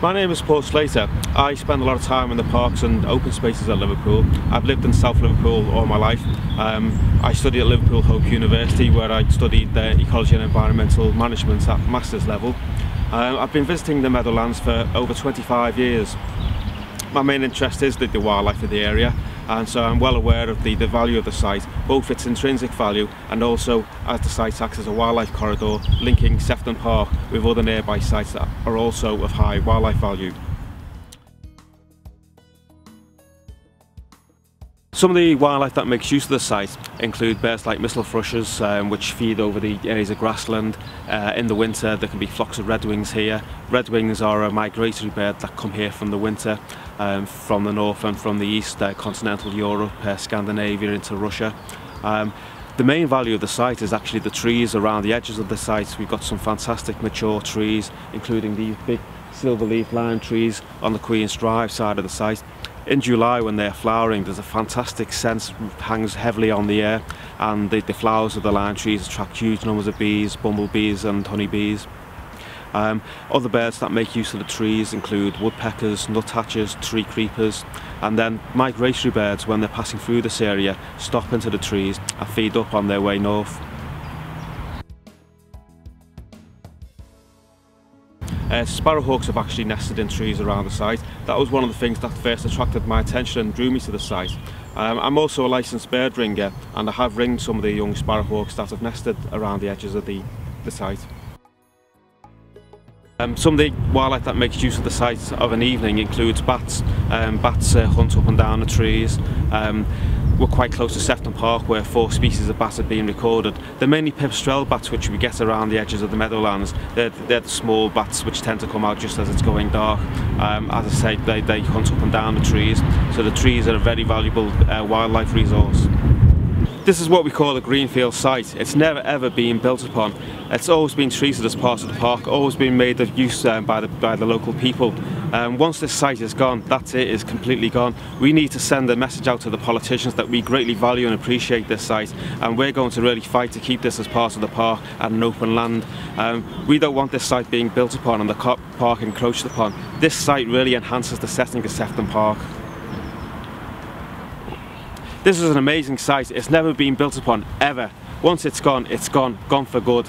My name is Paul Slater. I spend a lot of time in the parks and open spaces at Liverpool. I've lived in South Liverpool all my life. I studied at Liverpool Hope University, where I studied ecology and environmental management at master's level. I've been visiting the Meadowlands for over 25 years. My main interest is the wildlife of the area, and so I'm well aware of the value of the site, both its intrinsic value and also as the site acts as a wildlife corridor linking Sefton Park with other nearby sites that are also of high wildlife value. Some of the wildlife that makes use of the site include birds like missel thrushes, which feed over the areas of grassland. In the winter there can be flocks of redwings here. Redwings are a migratory bird that come here from the winter, from the north and from the east, continental Europe, Scandinavia into Russia. The main value of the site is actually the trees around the edges of the site. We've got some fantastic mature trees, including these big silver leaf lime trees on the Queen's Drive side of the site. In July, when they're flowering, there's a fantastic scent hangs heavily on the air, and the flowers of the lime trees attract huge numbers of bees, bumblebees and honeybees. Other birds that make use of the trees include woodpeckers, nuthatches, tree creepers, and then migratory birds, when they're passing through this area, stop into the trees and feed up on their way north. Sparrowhawks have actually nested in trees around the site. That was one of the things that first attracted my attention and drew me to the site. I'm also a licensed bird ringer, and I have ringed some of the young sparrowhawks that have nested around the edges of the site. Some of the wildlife that makes use of the site of an evening includes bats. Bats hunt up and down the trees. We're quite close to Sefton Park, where 4 species of bats have been recorded. They're mainly pipistrelle bats, which we get around the edges of the Meadowlands. They're the small bats which tend to come out just as it's going dark. As I say, they hunt up and down the trees, so the trees are a very valuable wildlife resource. This is what we call a greenfield site. It's never ever been built upon. It's always been treated as part of the park, always been made of use by the local people. Once this site is gone, that's it, is completely gone. We need to send a message out to the politicians that we greatly value and appreciate this site, and we're going to really fight to keep this as part of the park and an open land. We don't want this site being built upon and the park encroached upon. This site really enhances the setting of Sefton Park. This is an amazing site. It's never been built upon, ever. Once it's gone for good.